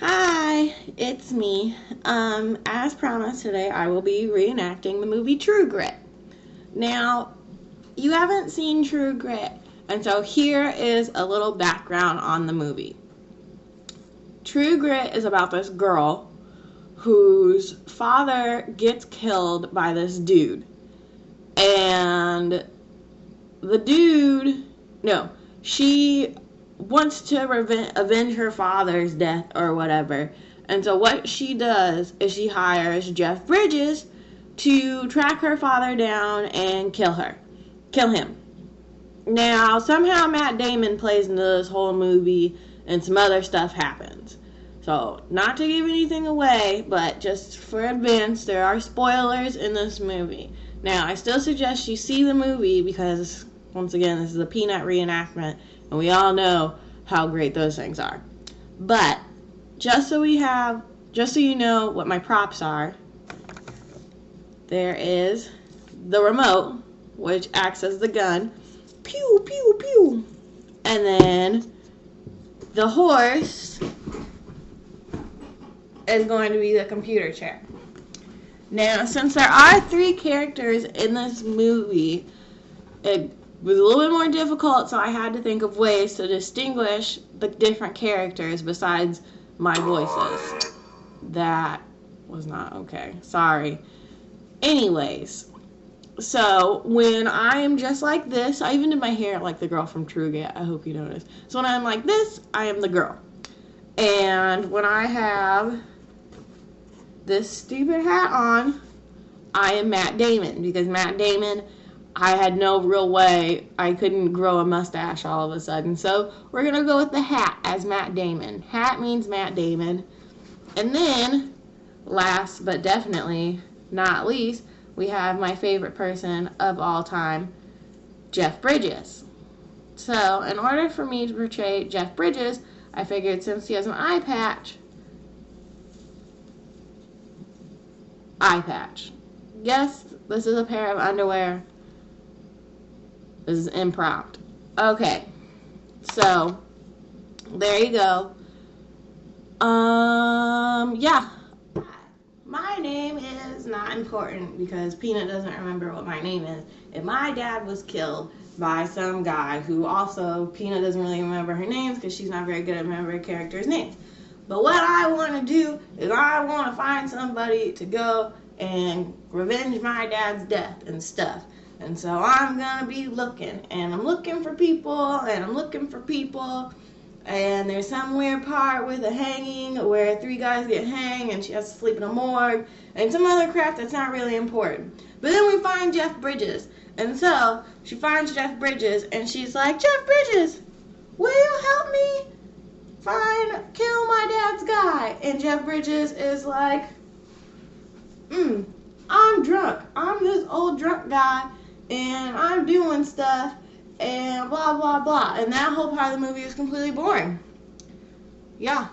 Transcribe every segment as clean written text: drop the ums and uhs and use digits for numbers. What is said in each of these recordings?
Hi, it's me. As promised, today I will be reenacting the movie True Grit. Now, you haven't seen True Grit, and so here is a little background on the movie. True Grit is about this girl whose father gets killed by this dude. And she wants to avenge her father's death or whatever. And so what she does is she hires Jeff Bridges to track her father down and kill him. Now, somehow Matt Damon plays into this whole movie and some other stuff happens. So, not to give anything away, but just for advance, there are spoilers in this movie. Now, I still suggest you see the movie because, once again, this is a Peanut reenactment, and we all know how great those things are. But, just so you know what my props are, there is the remote, which acts as the gun. Pew, pew, pew. And then the horse is going to be the computer chair. Now, since there are 3 characters in this movie, it was a little bit more difficult, so I had to think of ways to distinguish the different characters besides my voices. That was not okay. Sorry. Anyways, so when I am just like this, I even did my hair like the girl from TrueGrit. I hope you noticed. So when I'm like this, I am the girl. And when I have this stupid hat on, I am Matt Damon. Because Matt Damon, I had no real way. I couldn't grow a mustache all of a sudden. So we're going to go with the hat as Matt Damon. Hat means Matt Damon. And then, last but definitely not least, we have my favorite person of all time, Jeff Bridges. So, in order for me to portray Jeff Bridges, I figured since he has an eye patch. Yes, this is a pair of underwear. This is impromptu. Okay, so, there you go. Yeah. My name is not important because Peanut doesn't remember what my name is. If my dad was killed by some guy who also, Peanut doesn't really remember her names because she's not very good at remembering characters' names. But what I want to do is I want to find somebody to go and revenge my dad's death and stuff. And so I'm going to be looking, and I'm looking for people, and there's some weird part with a hanging where 3 guys get hanged and she has to sleep in a morgue and some other crap that's not really important. But then we find Jeff Bridges. And so she finds Jeff Bridges and she's like, Jeff Bridges, will you help me kill my dad's guy? And Jeff Bridges is like, I'm drunk. I'm this old drunk guy and I'm doing stuff. And blah, blah, blah. And that whole part of the movie is completely boring. Yeah.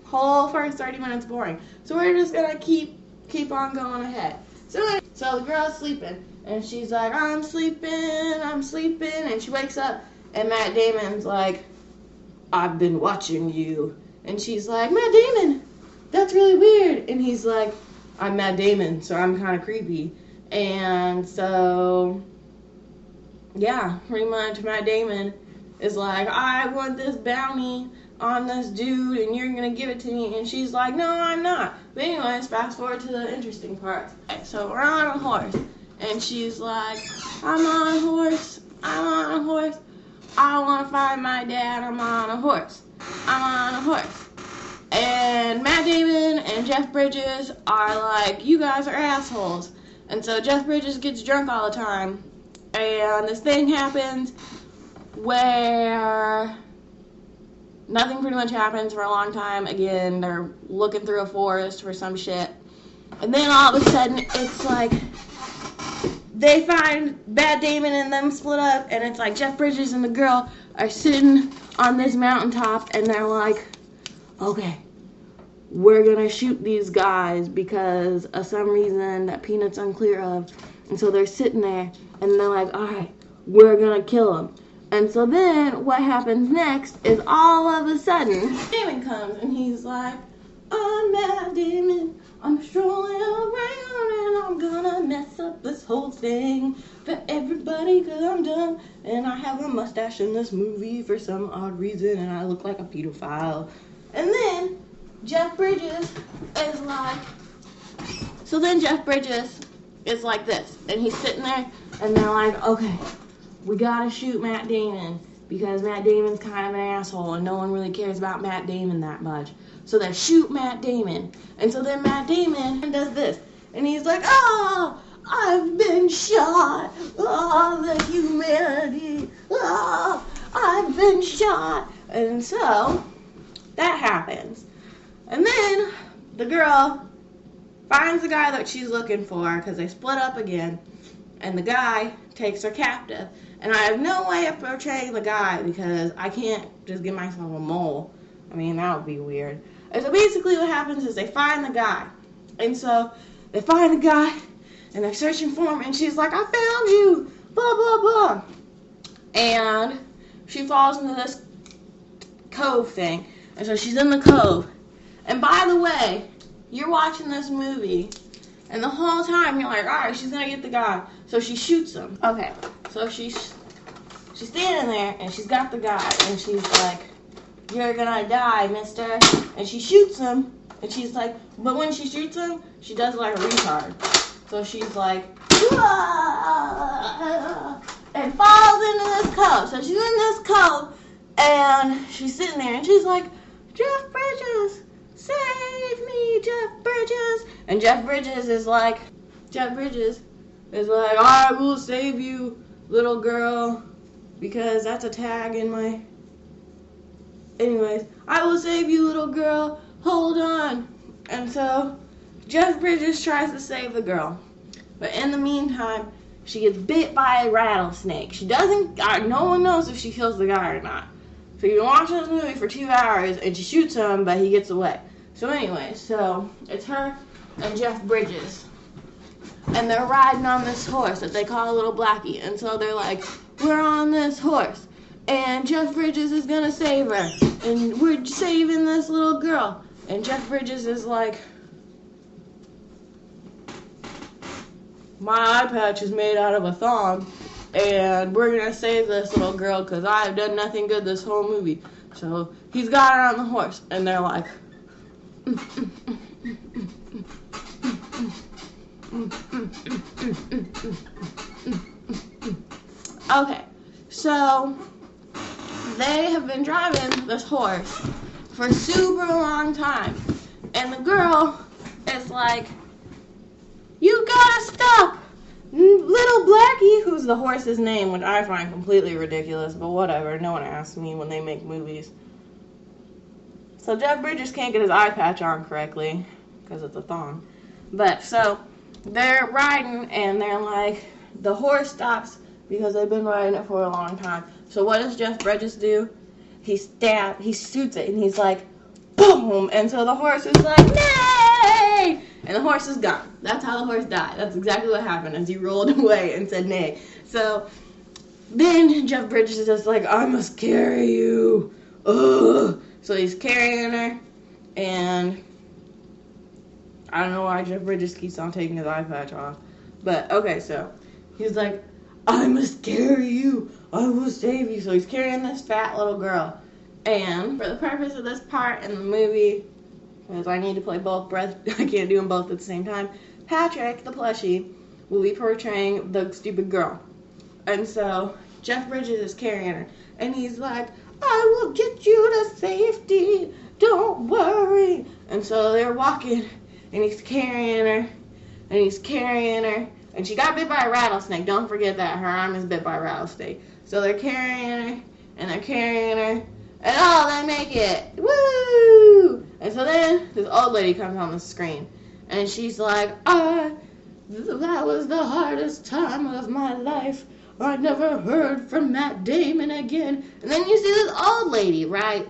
Whole first 30 minutes boring. So we're just going to keep on going ahead. So the girl's sleeping. And she's like, I'm sleeping. And she wakes up. And Matt Damon's like, I've been watching you. And she's like, Matt Damon, that's really weird. And he's like, I'm Matt Damon, so I'm kind of creepy. And so, yeah, pretty much Matt Damon is like, I want this bounty on this dude and you're going to give it to me. And she's like, no, I'm not. But anyways, fast forward to the interesting part. So we're on a horse. And she's like, I'm on a horse. I want to find my dad. I'm on a horse. And Matt Damon and Jeff Bridges are like, you guys are assholes. And so Jeff Bridges gets drunk all the time. And this thing happens where nothing pretty much happens for a long time. Again, they're looking through a forest for some shit. And then all of a sudden, it's like, they find Matt Damon and them split up. And it's like Jeff Bridges and the girl are sitting on this mountaintop. And they're like, okay, we're going to shoot these guys because of some reason that Peanut's unclear of. And so they're sitting there. And they're like, all right, we're going to kill them. And so then what happens next is all of a sudden Damon comes and he's like, I'm Matt Damon, I'm strolling around and I'm gonna mess up this whole thing for everybody cause I'm dumb and I have a mustache in this movie for some odd reason and I look like a pedophile. And then Jeff Bridges is like, so then Jeff Bridges is like this and he's sitting there and they're like, okay, we gotta shoot Matt Damon because Matt Damon's kind of an asshole and no one really cares about Matt Damon that much. So they shoot Matt Damon. And so then Matt Damon does this. And he's like, oh, I've been shot. Oh, the humanity. Oh, I've been shot. And so that happens. And then the girl finds the guy that she's looking for because they split up again. And the guy takes her captive. And I have no way of portraying the guy because I can't just give myself a mole. I mean, that would be weird. And so basically what happens is they find the guy. And so they find the guy and they're searching for him and she's like, I found you, blah, blah, blah. And she falls into this cove thing. And so she's in the cove. And by the way, you're watching this movie and the whole time you're like, alright, she's gonna get the guy. So she shoots him. Okay, so she's standing there and she's got the guy and she's like, you're gonna die, mister. And she shoots him, and she's like, but when she shoots him, she does it like a retard. So she's like, and falls into this cove. So she's in this cove, and she's sitting there, and she's like, Jeff Bridges, save me, Jeff Bridges. And Jeff Bridges is like, I will save you, little girl, because that's a tag in my... Anyways, I will save you, little girl. Hold on. And so Jeff Bridges tries to save the girl. But in the meantime, she gets bit by a rattlesnake. She doesn't, no one knows if she kills the guy or not. So you're watching this movie for 2 hours and she shoots him, but he gets away. So anyway, so it's her and Jeff Bridges. And they're riding on this horse that they call Little Blackie. And so they're like, we're on this horse. And Jeff Bridges is gonna save her. And we're saving this little girl. And Jeff Bridges is like, my eye patch is made out of a thong. And we're gonna save this little girl because I have done nothing good this whole movie. So he's got her on the horse. And they're like, okay, so they have been driving this horse for a super long time. And the girl is like, you gotta stop! Little Blackie, who's the horse's name, which I find completely ridiculous, but whatever. No one asks me when they make movies. So Jeff Bridges can't get his eye patch on correctly because it's a thong. But so they're riding and they're like, the horse stops because they've been riding it for a long time. So what does Jeff Bridges do? He shoots it and he's like, boom! And so the horse is like, nay! And the horse is gone. That's how the horse died. That's exactly what happened as he rolled away and said nay. So then Jeff Bridges is just like, I must carry you. Ugh. So he's carrying her and I don't know why Jeff Bridges keeps on taking his eye patch off. But okay, so he's like, I must carry you. I will save you. So he's carrying this fat little girl. And for the purpose of this part in the movie, because I need to play both breath, I can't do them both at the same time, Patrick, the plushie, will be portraying the stupid girl. And so Jeff Bridges is carrying her. And he's like, I will get you to safety. Don't worry. And so they're walking, and he's carrying her, and he's carrying her. And she got bit by a rattlesnake. Don't forget that. Her arm is bit by a rattlesnake. So they're carrying her, and they're carrying her, and oh, they make it. Woo! And so then this old lady comes on the screen, and she's like, that was the hardest time of my life. I never heard from Matt Damon again. And then you see this old lady, right?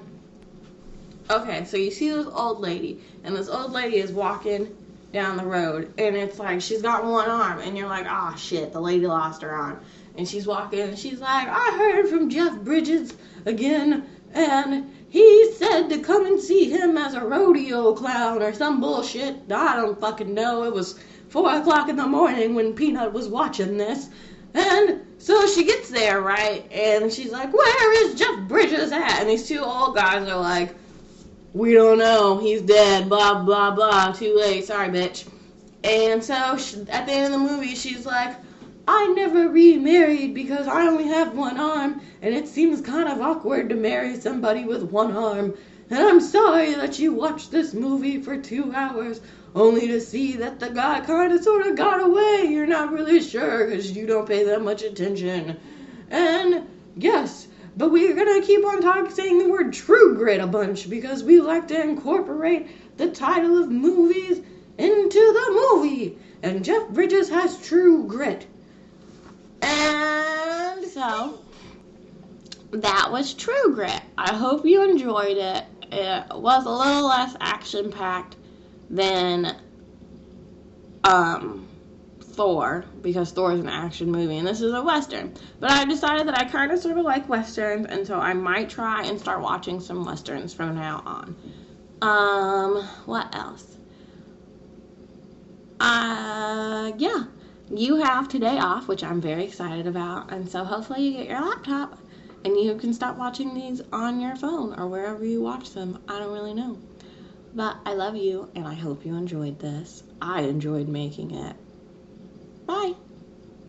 Okay, so you see this old lady, and this old lady is walking down the road, and it's like she's got one arm, and you're like, ah, shit, the lady lost her arm. And she's walking and she's like, I heard from Jeff Bridges again, and he said to come and see him as a rodeo clown or some bullshit. I don't fucking know. It was 4 o'clock in the morning when Peanut was watching this. And so she gets there, right? And she's like, where is Jeff Bridges at? And these two old guys are like, we don't know. He's dead. Blah, blah, blah. Too late. Sorry, bitch. And so at the end of the movie, she's like, I never remarried because I only have one arm, and it seems kind of awkward to marry somebody with one arm. And I'm sorry that you watched this movie for 2 hours only to see that the guy kind of sort of got away. You're not really sure because you don't pay that much attention. And yes, but we're going to keep on saying the word TrueGrit a bunch because we like to incorporate the title of movies into the movie. And Jeff Bridges has TrueGrit. And so, that was TrueGrit. I hope you enjoyed it. It was a little less action-packed than Thor, because Thor is an action movie and this is a Western. But I decided that I kind of sort of like Westerns, and so I might try and start watching some Westerns from now on. What else? Yeah. You have today off, which I'm very excited about, and so hopefully you get your laptop and you can start watching these on your phone or wherever you watch them. I don't really know. But I love you, and I hope you enjoyed this. I enjoyed making it. Bye.